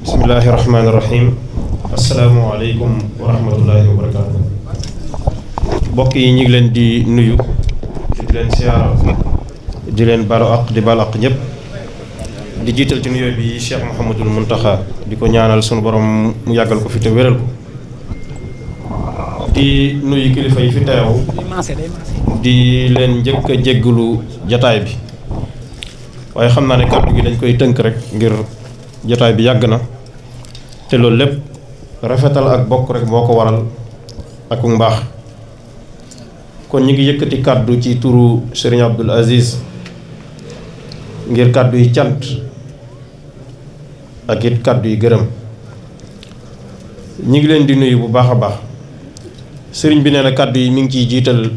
bismillahi rahmaani rahim. Asalaamualeykum wa rahmatullahi wa barakaatu. mbokk yi ñu ngi leen di nuyu di leen siyaara di leen balu aq di balu aq ñëpp di jiital ci nuyoo bi Cheikh Mouhamadul Muntaxa di ko ñaanal sunu borom mu yàggal ko fi te wéral ko. di nuyu kilifa yi fi teew di leen njëkk a jéggalu jataay bi waaye xam naa ne kàddu gi dañ koy tënk rek ngir jataay bi yàgg na te loolu lépp rafetal ak bokk rek moo ko waral ak mbaax. kon ñu ngi yëkkati kàddu ci turu Serigne Abdoul Aziz ngir kàddu yi cant ak it kàddu yi gërëm. ñu ngi leen di nuyu bu baax a baax. sëriñ bi nee na kàddu yi mi ngi ciy jiital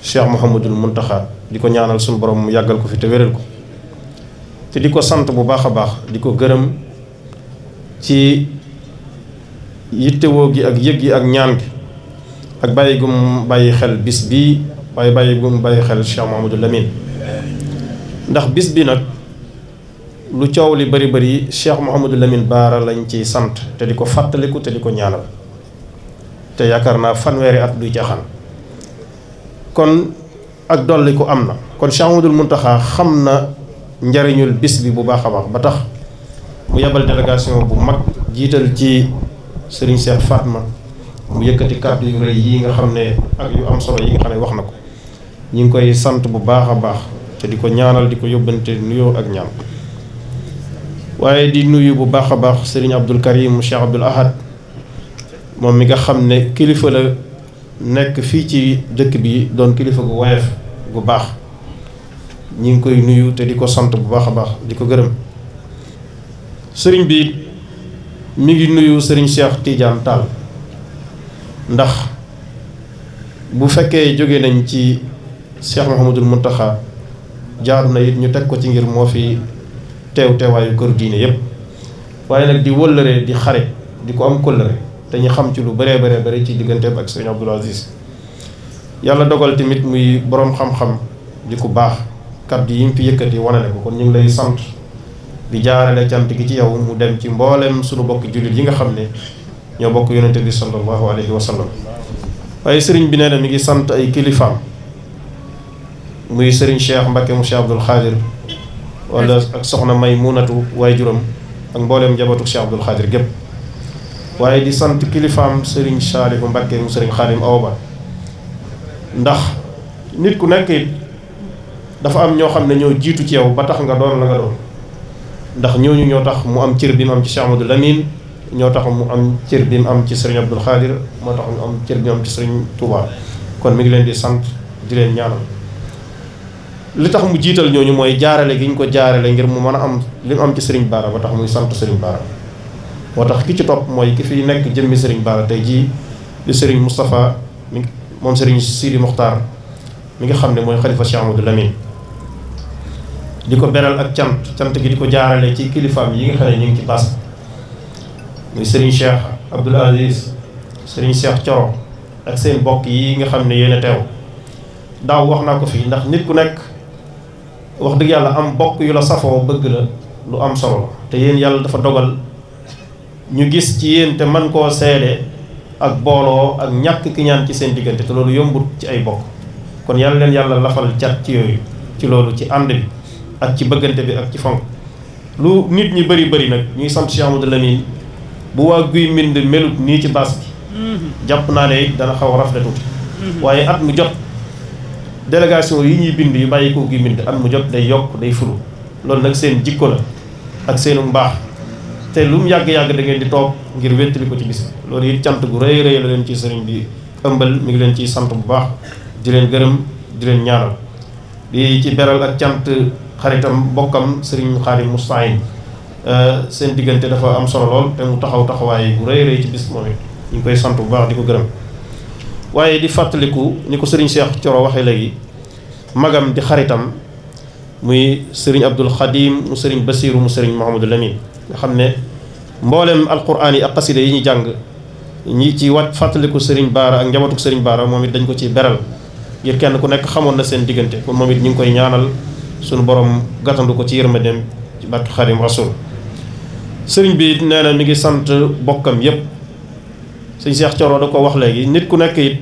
Cheikh Mouhamadul Muntaxa di ko ñaanal suñu borom mu yàggal ko fi te wéral ko te di ko sant bu baax a baax di ko gërëm ci yittewoo gi ak yëg gi ak ñaan gi ak bàyyi gum bàyyi xel bis bii waaye bàyyi gum bàyyi xel Cheikh Mouhamadul Lamine. ndax bis bi nag lu coow li bari bari Cheikh Mouhamadul Lamine Baara lañ ciy sant te di ko fàttaliku te di ko ñaanal te yaakaar naa fanweeri at duy caaxaan. kon ak dolli ko am na kon Cheikh Mouhamadoul Mountakha xam na njariñul bis bi bu baax a baax ba tax mu yebal délégation bu mag jiital ci Serigne Cheikh Fatma mu yëkkati kàddu yu rëy yi nga xam ne ak yu am solo yi nga xam ne wax na ko. ñu ngi koy sant bu baax a baax te di ko ñaanal di ko yóbbante nuyoo ak ñaan. waaye di nuyu bu baax a baax Serigne Abdoul Karim Cheikh Abdoul Ahad moom mi nga xam ne kilifa la nekk fii ci dëkk bi doon kilifa gu woyof gu baax. ñi ngi koy nuyu te di ko sant bu baax a baax di ko gërëm. sëriñ bi mi ngi nuyu sëriñ Cheikh Tidiane Tall ndax bu fekkee jóge nañ ci Cheikh Mouhamadul Mountakha jaadu na it ñu teg ko ci ngir moo fi teewaayu kër diine yépp waaye nag di wëllëre di xarit di ko am kóllëre te ñu xam ci lu bëree bëri ci digganteem ak sëriñ Abdoul Aziz. yàlla dogal tamit muy boroom xam-xam di ku baax kàddu yi mu fi yëkkati wane ne ko kon ñu ngi lay sant di jaarale cant gi ci yow mu dem ci mboolem suñu bokk jullit yi nga xam ne ñoo bokk yonente bi sallallahu alayhi wa sallam. waaye sëriñ bi nee na mi ngi sant ay kilifaam muy sëriñ Cheikh Mbacké mu Cheikh Abdoul Khadir wala ak soxna May Munatu waaye juróom ak mboolem njabootu Cheikh Abdoul Khadir gépp waaye di sant kilifaam sëriñ Saalihu Mbacké mu sëriñ Xaadim Awa ndax nit ku nekk it dafa am ñoo xam ne ñoo jiitu ci yow ba tax nga doon la nga doon ndax ñooñu ñoo tax mu am cër bi mu am ci Cheikh Amadou Lamine ñoo tax mu am cër bi mu am ci sëriñ Abdoul Khadir moo tax mu am cër bi mu am ci sëriñ Touba. kon mi ngi leen di sant di leen ñaanal li tax mu jiital ñooñu mooy jaarale gi ñu ko jaarale ngir mu mën a am li mu am ci sëriñ Baara ba tax muy sant sëriñ Baara. moo tax ki ci topp mooy ki fi nekk jëmmi sëriñ Baara tey jii di sëriñ Moustapha moom sëriñ Sidi Mokhtar mi nga xam ne mooy xalifa Cheikh Amadou Lamine. di ko beral ak cant gi di ko jaarale ci kilifaam yi nga xam ne ñu ngi ci bas muy sëriñ Cheikh Abdoul Aziz sëriñ Cheikh Thioro ak seen bokk yi nga xam ne yéen a teew. daaw wax naa ko fii ndax nit ku nekk wax dëgg yàlla am bokk yu la safoo bëgg la lu am solo la te yéen yàlla dafa dogal ñu gis ci yéen te man koo seede ak booloo ak ñàkk ki ñaan ci seen diggante te loolu yombut ci ay bokk. kon yàlla leen yàlla lafal cat ci yooyu ci loolu ci ànd bi ak ci bëggante bi ak ci fonk lu nit ñi bëri nag ñuy sant Cheikh Amadou Lamine bu waa guy mbind melut nii ci baas bi jàpp naa ne dana xaw a rafle tuuti waaye at mu jot délégation yi ñuy bind yu bàyyi ko guy mbind at mu jot day yokk day fulu loolu nag seen jikko la ak seenu mbaax te lu mu yàgg-yàgg da ngeen di toog ngir wéttali ko ci bis bi loolu it cant gu rëy la leen ci sëriñ bi ëmbal mi ngi leen ciy sant bu baax di leen gërëm di leen ñaanal di ci beral ak cant xaritam bokkam sëriñ Xaadim Moustahine seen diggante dafa am solo lool te mu taxawaay bu rëy ci bis moom it ñu ngi koy sant bu baax di ko gërëm. waaye di fàttaliku ni ko sëriñ Cheikh Thioro waxee léegi magam di xaritam muy sëriñ Abdoul Khadim mu sëriñ Basiru mu sëriñ Mouhamadou Lamine nga xam ne mboolem alquran yi ak xasida yi ñu jàng ñi ci wat fàttaliku Serigne Bara ak njabootuk Serigne Bara moom it dañ ko ci beral ngir kenn ku nekk xamoon na seen diggante kon moom it ñu ngi koy ñaanal suñu borom gàttandu ko ci yërmandeem ci barke Xadim Rasul. sëriñ bi nee na mi ngi sant bokkam yépp sëñ Cheikh Thioro da ko wax léegi nit ku nekk it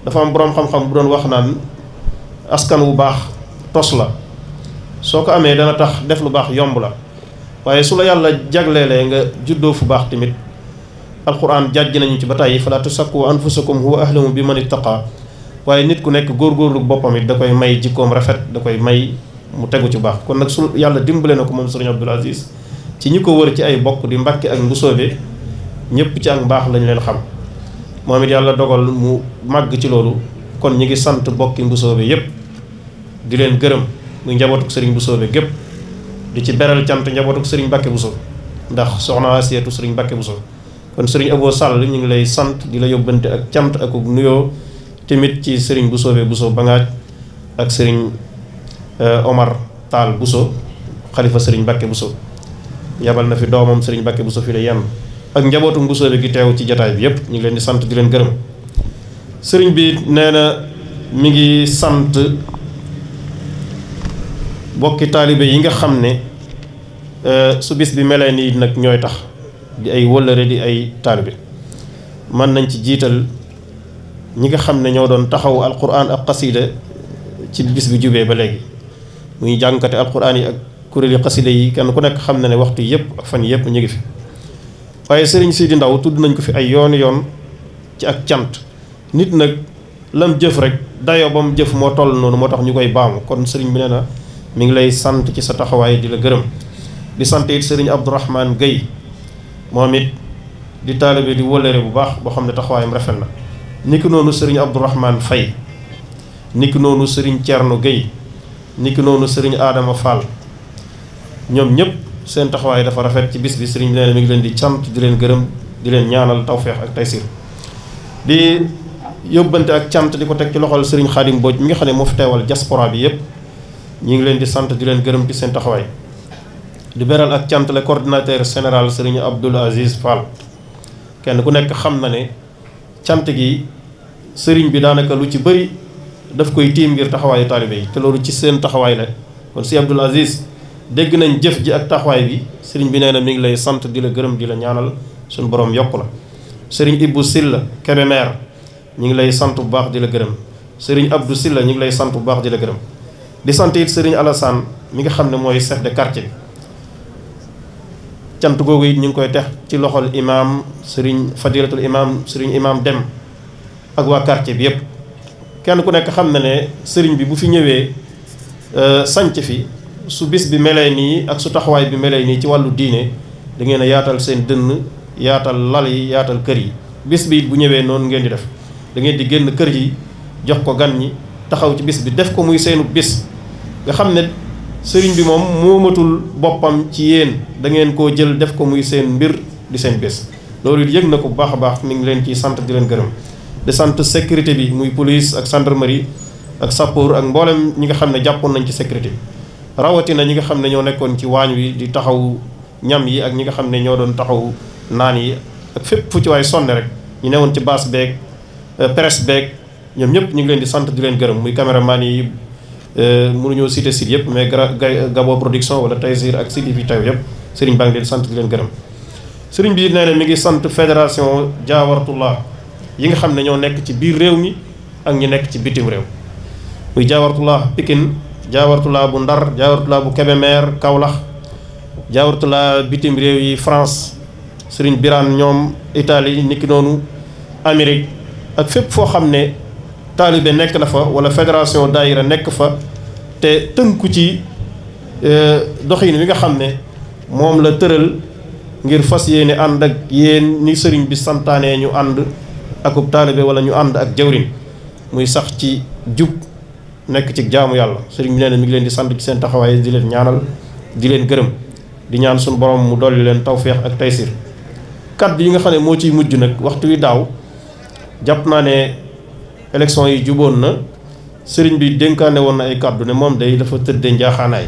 dafa am boroom xam-xam bu doon wax naan askan wu baax tos la soo ko amee dana tax def lu baax yomb la waaye su la yàlla jagleelee nga juddoo fu baax tamit alquran jàjj nañu ci ba tàyyi fala tusakku anfusakum huwa ahlamu bi man ittaqa waaye nit ku nekk góorgóorlu boppam it da koy may jikkoom rafet da koy may mu tegu ci baax kon nag su yàlla dimbale na ko moom sëriñ Abdul Aziz ci ñi ko wër ci ay bokk di Mbàkke ak Mbusoobe ñëpp ci ak mbaax lañ leen xam moom it yàlla dogal mu màgg ci loolu kon ñi ngi sant bokki Mbusoobe yépp di leen gërëm muy njabootuk sëriñ Mbusoobe gépp di ci beral cant njabootuk sëriñ Mbàkke Buso ndax soxna Asiyatu sëriñ Mbàkke Buso kon sëriñ Abo Sall ñu ngi lay sant di la yóbbante ak cant ak nuyoo tamit ci sëriñ Mbusoobe Buso Bangaaj ak sëriñ Omar Taal Buso xalifa sëriñ Mbàkke Buso yabal na fi doomam sëriñ Mbàkke Buso fi la yenn ak njabootu Mbusoobe gi teew ci jataay bi yépp ñu ngi leen di sant di leen gërëm sëriñ bi nee na mi ngi sant bokki taalibe yi nga xam ne su bis bi melee nii nag ñooy tax di ay wëllëre di ay taalibe mën nañ ci jiital ñi nga xam ne ñoo doon taxaw alquran ak xasida ci bis bi jubee ba léegi muy jàngkate alquran yi ak kuréeli xasida yi kenn ku nekk xam na ne waxtu yëpp ak fan yëpp ñu ngi fi waaye sëriñ Sidi Ndaw tudd nañ ko fi ay yooni yoon ci ak cant nit nag lam jëf rek dayoo ba mu jëf moo toll noonu moo tax ñu koy baamu kon sëriñ bi nee na mi ngi lay sant ci sa taxawaay di la gërëm di sant it sëriñ Abdourahmane Gueye moom it di taalibe di wëllëre bu baax boo xam ne taxawaayam rafet na niki noonu sëriñ Abdourahmane Faye niki noonu sëriñ Thierno Gueye niki noonu sëriñ Adama Fall ñoom ñëpp seen taxawaay dafa rafet ci bis bi sëriñ bi nee na mi ngi leen di sant di leen gërëm di leen ñaanal tawfeex ak taysir di yóbbante ak cant di ko teg ci loxol sëriñ Xaadim Mbooj mi nga xam ne moo fi teewal diaspora bi yëpp ñu ngi leen di sant di leen gërëm ci seen taxawaay di beral ak cant le coordinateur général sëriñ Abdoul Aziz Fall kenn ku nekk xam na ne cant gi sëriñ bi daanaka lu ci bëri daf koy tiim ngir taxawaayu taalibe yi te loolu ci seen taxawaay la kon si Abdoul Aziz dégg nañ jëf ji ak taxawaay bi sëriñ bi nee na mi ngi lay sant di la gërëm di la ñaanal suñu borom yokk la sëriñ Ibou Silla Kébémer ñu ngi lay sant bu baax di la gërëm sëriñ Abdou Silla ñu ngi lay sant bu baax di la gërëm di sant it sëriñ Alassane mi nga xam ne mooy chef de quartier bi cant googu it ñu ngi koy tex ci loxol imaam sëriñ fadilatul imaam sëriñ imaam dem ak waa quartier bi yépp kenn ku nekk xam na ne sëriñ bi bu fi ñëwee sanc fi su bis bi melee nii ak su taxawaay bi melee nii ci wàllu diine da ngeen a yaatal seen dënn yaatal lal yi yaatal kër yi bis bi it bu ñëwee noonu ngeen di def da ngeen di génn kër yi jox ko gan ñi taxaw ci bis bi def ko muy seenu bis nga xam ne sëriñ bi moom moomatul boppam ci yéen da ngeen koo jël def ko muy seen mbir di seen bés loolu it yëg na ko bu baax a baax mi ngi leen ciy sant di leen gërëm di sant sécurité bi muy police ak gendarmerie ak sappoor ak mboolem ñi nga xam ne jàppoon nañ ci sécurité bi rawatina ñi nga xam ne ñoo nekkoon ci waañ wi di taxaw ñam yi ak ñi nga xam ne ñoo doon taxaw naan yi ak fépp fu ci waay sonne rek ñu newoon ci baas beeg presse beeg ñoom ñëpp ñu ngi leen di sant di leen gërëm muy caméraman yi mënuñoo cité site yëpp mais Gabo production wala Taysir ak site yi fi taw yëpp sëriñ baa ngi leen sant di leen gërëm sëriñ bi nee na mi ngi sant fédération Jaawartullah yi nga xam ne ñoo nekk ci biir réew mi ak ñi nekk ci bitim réew muy Jaawartullah Pikine Jaawartullah bu Ndar Jaawartullah bu Kébémer Kaolack Jaawartullah bitim réew yi France sëriñ Birane ñoom Italie niki noonu Amérique ak fépp foo xam ne taalibe nekk na fa wala fédération daayira nekk fa te tënku ci doxin wi nga xam ne moom la tëral ngir fas yéene ànd ak yéen ni sëriñ bi santaane ñu ànd akub taalibe wala ñu ànd ak jawrin muy sax ci jub nekk ci jaamu yàlla sëriñ bi nee na mi ngi leen di sant ci seen taxawaay di leen ñaanal di leen gërëm di ñaan suñu borom mu dolli leen tawféex ak taysir kaddu yi nga xam ne moo ciy mujj nag waxtu wi daaw jàpp naa ne élection yi juboon na sëriñ bi dénkaane woon na ay kaddu ne moom day dafa tëddee njaaxaanaay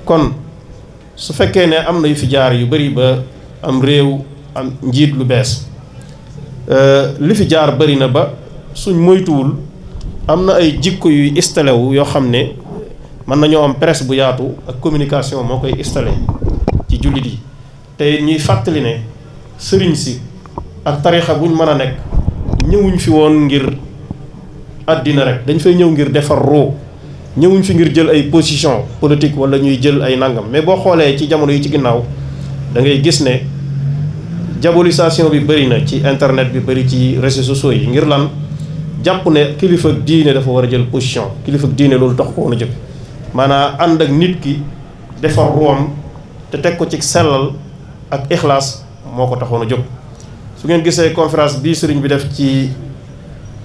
kon su fekkee ne am na yu fi jaar yu bari ba am réew am njiit lu bees li fi jaar bari na ba suñ moytuwul am na ay jikko yuy installé wu yoo xam ne mën nañoo am presse bu yaatu ak communication moo koy installé ci jullit yi te ñuy fàttali ne sëriñ si ak tarixa buñ mën a nekk ñëwuñ fi woon ngir àddina rek dañ fay ñëw ngir defar roo ñëwuñ fi ngir jël ay position politique wala ñuy jël ay nangam mais boo xoolee ci jamono yi ci ginnaaw da ngay gis ne diabolisation bi bëri na ci internet bi bëri ci réseaux sociaux yi ngir lan jàpp ne kilifa diine dafa war a jël position kilifa diine loolu tax ko woon a jóg maanaam ànd ak nit ki defar room te teg ko ci sellal ak ixlaas moo ko taxoon a jóg. su ngeen gisee conférence bii sëriñ bi def ci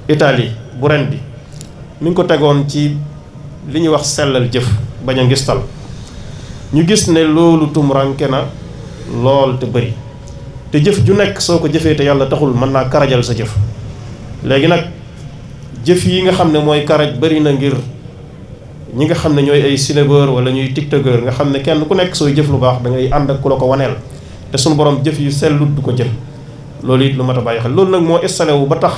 Italie bu ren bi mi ngi ko tegoon ci li ñuy wax sellal jëf bañ a ngistal ñu gis ne loolu tumuranke na lool te bëri te jëf ju nekk soo ko jëfee te yàlla taxul mën naa karajal sa jëf léegi nag jëf yi nga xam ne mooy karaj bëri na ngir ñi nga xam ne ñooy ay cinébar wala ñuy tiktokeur nga xam ne kenn ku nekk sooy jëf lu baax da ngay ànd ak ku la ko waneel te suñu borom jëf yu sellut du ko jël loolu it lu mat a bàyyi xel loolu nag moo installé wu ba tax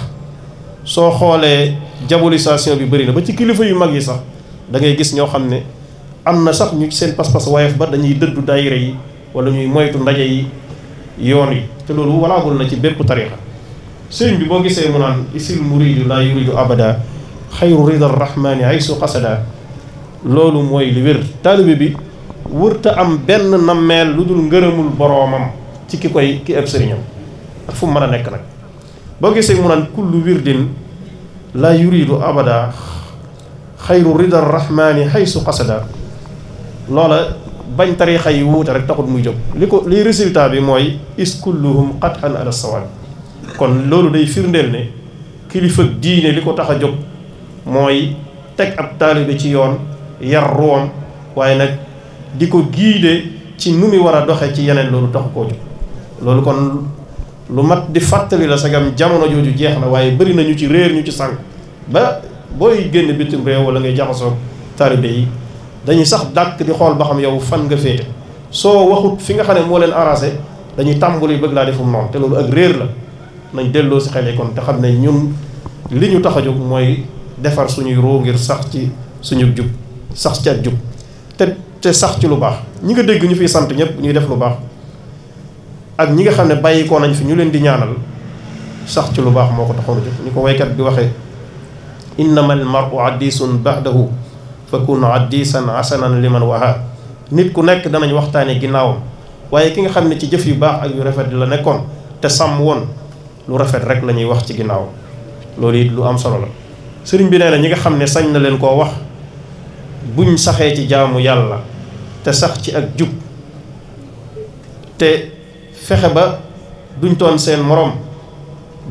soo xoolee diabolisation bi bëri na ba ci kilifa yu mag yi sax da ngay gis ñoo xam ne am na sax ñu ci seen pas-pas wayef ba dañuy dëddu daayira yi wala ñuy moytu ndaje yi yoon yi te loolu walaagul na ci bépp tarixa sëriñ bi boo gisee mu naan isil muridu la yuridu abada xayru rida rahmani aysu qasada loolu mooy li wér taalibe bi wërta am benn nammeel lu dul ngërëmul boroomam ci ki ab sëriñam ak fu mu mën a nekk nag boo gisee mu naan kullu wirdin la yuridu abada xayru rida rahmani aysu qasada loola bañ tarixa yi wuute rek taxut muy jóg li résultat bi mooy is kulluhum qat'an ala sawaab kon loolu day firndeel ne kilifa diine li ko tax a jóg mooy teg ab taalibe ci yoon yar ruwam waaye nag di ko guider ci nu muy war a doxe ci yeneen loolu taxu koo jóg loolu kon lu mat di fàttali la sagam jamono jooju jeex na waaye bëri na ñu ci réer ñu ci sànq ba booy génn bitim réew wala ngay jaxasoo taalibe yi dañuy sax dàkk di xool ba xam yow fan nga féete soo waxut fi nga xam ne moo leen arrangé dañuy tàmbali bëgg laa defum noonu te loolu ak réer la nañ delloo si xel yi kon te xam ne ñun li ñu tax a jóg mooy defar suñuy roo ngir sax ci suñu jub sax ci ak jub te sax ci lu baax ñi nga dégg ñu fiy sant ñëpp ñuy def lu baax ak ñi nga xam ne bàyyi ko nañ fi ñu leen di ñaanal sax ci lu baax moo ko taxoon a jóg ni ko waykat bi waxee innama al mar'u addisun ba'dahu fakun addisan hasanan liman waha nit ku nekk danañ waxtaane ginnaawam waaye ki nga xam ne ci jëf yu baax ak yu rafet la nekkoon te sàmm woon lu rafet rek la ñuy wax ci ginnaawam loolu it lu am solo la sëriñ bi nee na ñi nga xam ne sañ na leen koo wax buñ saxee ci jaamu yàlla te sax ci ak jub te fexe ba duñ toon seen morom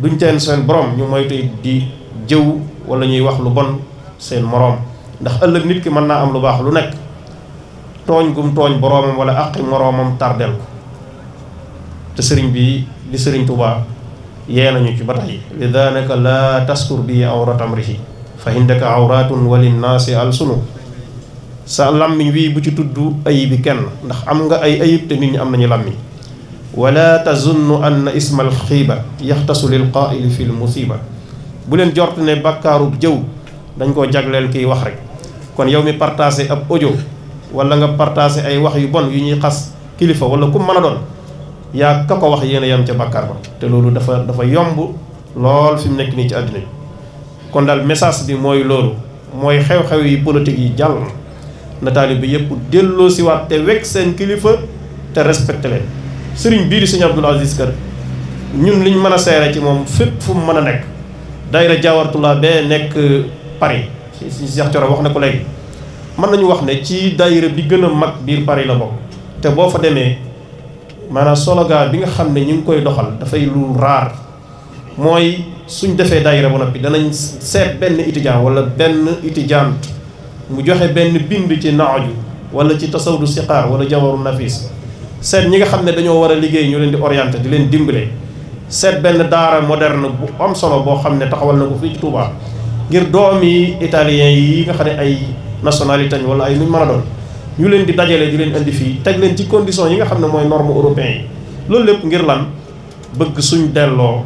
duñ teen seen borom ñu moytu di jëw wala ñuy wax lu bon seen moroom ndax ëllëg nit ki mën naa am lu baax lu nekk tooñ gum tooñ boroomam wala àqi moroomam tardel ko te sëriñ bi li sëriñ Tuubaa yee nañu ci ba tey li daanaka laa taskur bi awrat amrihi fa indaka awratun walinnaasi alsunu sa làmmiñ wii bu ci tudd ayibi kenn ndax am nga ay ayib te nit ñi am nañu làmmiñ wala tazunnu anna ismal xiiba yaxtasu lil qaa'ili fi l musiba bu leen jort ne bàkkaarub jëw dañ koo jagleel kiy wax rek kon yow mi partagé ab audio wala nga partagé ay wax yu bon yu ñuy xas kilifa wala ku mën a doon yaa ka ko wax yéen a yem ca bàkkaar ba te loolu dafa yomb lool fi mu nekk nii ci àddina bi kon daal message bi mooy loolu mooy xew-xew yi politique yi jàll na taalibe bi yëpp delloo si waat te wekk seen kilifa te respecté leen sëriñ bii di sëñ Abdoul Aziz Kër ñun liñ mën a seere ci moom fépp fu mu mën a nekk daayira Jaawartulaa bee nekk Paris si Cheikh Thioro wax na ko léegi mën nañu wax ne ci daayira bi gën a mag biir Paris la bokk te boo fa demee maanaam slogan bi nga xam ne ñu ngi koy doxal dafay lu raar mooy suñ defee daayira ba noppi danañ seet benn étudiant wala benn étudiante mu joxe benn bind ci naaju wala ci tasawdu siqaar wala jawaru nafis seet ñi nga xam ne dañoo war a liggéey ñu leen di orienté di leen dimbale seet benn daara moderne bu am solo boo xam ne taxawal na ko fii ci Touba ngir doomi italien yi nga xam ne ay nationalité wala ay nuñ mën a doon ñu leen di dajale di leen indi fii teg leen ci condition yi nga xam ne mooy norme européen yi loolu lépp ngir lan bëgg suñ delloo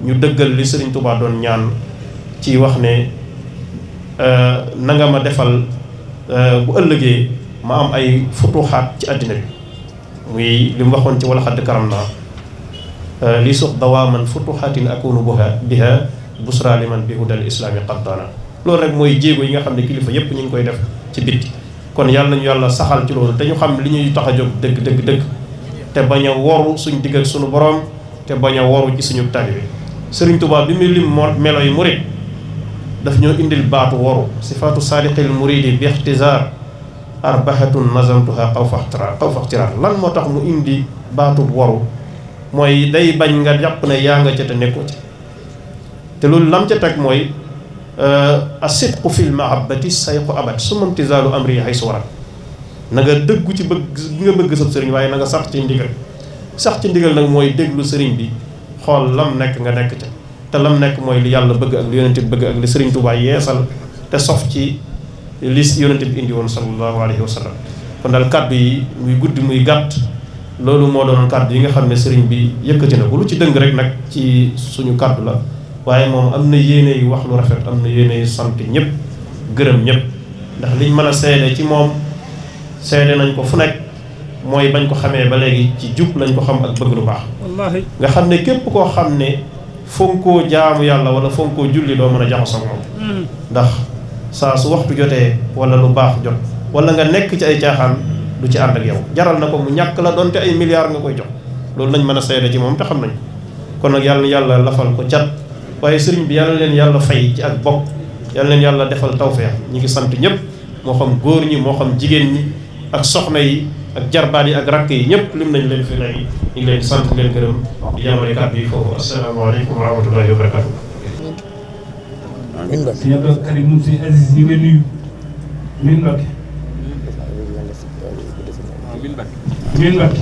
ñu dëggal li Sëriñ Tuubaa doon ñaan ci wax ne na nga ma defal bu ëllëgee ma am ay futuxaat ci àddina bi muy li mu waxoon ci wala xadd karam naa li suq dawaaman futuxaatin akunu biha busra liman bi hudal islaami qaddana loolu rek mooy jéego yi nga xam ne kilifa yépp ñu ngi koy def ci bitti kon yàlla nañu yàlla saxal ci loolu te ñu xam li ñuy tax a jóg dëgg te bañ a woru suñ digg ak suñu borom te bañ a woru ci suñu taalibe Sëriñ Tuubaa bi muy lim melo yu murid daf ñoo indil baatu woru sifaatu saadiqil muridi bi ixtizaar arbahatun nazamtuha xaw fa ixtiraar lan moo tax mu indi baatu woru mooy day bañ nga jàpp ne yaa nga ca te nekkoo ci te loolu lam ca teg mooy asidqu fil mahabbati sayqu abad summa imtizaalu amri haysu warat na nga dëggu ci bëgg gi nga bëgg sab sëriñ waaye na nga sax ci ndigal sax ci ndigal nag mooy déglu sëriñ bi xool lam nekk nga nekk ca te lam nekk mooy li yàlla bëgg ak li yonente bi bëgg ak li Sëriñ Tuubaa yeesal te sof ci li yonente bi indi woon sallallahu alayhi wa sallam kon daal kàddu yi muy guddi muy gàtt loolu moo doon kàddu yi nga xam ne sëriñ bi yëkkati na ko lu ci dëng rek nag ci suñu kàddu la waaye moom am na yéene yu wax lu rafet am na yéene yu sant ñëpp gërëm ñëpp ndax liñ mën a seede ci moom seede nañ ko fu nekk mooy bañ ko xamee ba léegi ci jub lañ ko xam ak bëgg lu baax wallaahi nga xam ne képp koo xam ne fonkoo jaamu yàlla wala fonkoo julli doo mën a jaxasoo ak moom ndax saa su waxtu jotee wala lu baax jot wala nga nekk ci ay caaxaan du ci ànd ak yow jaral na ko mu ñàkk la donte ay milliards nga koy jox loolu lañ mën a seede ci moom te xam nañ kon nag yàlla na yàlla lafal ko cat waaye sëriñ bi yàlla leen yàlla fay ci ak bokk yàlla leen yàlla defal tawfeex ñi ngi sant ñëpp moo xam góor ñi moo xam jigéen ñi ak soxna yi ak jarbaat yi ak rakk yi ñëpp lim nañ leen fi léegi ñu ngi leen di sant leen gërëm di yamale kàddu yi foofu asalaamaaleykum wa rahmatullahi wa barakatu sëñ Abdou Karim moom sëñ Aziz ñu ngi nuyu min Mbakke min Mbakke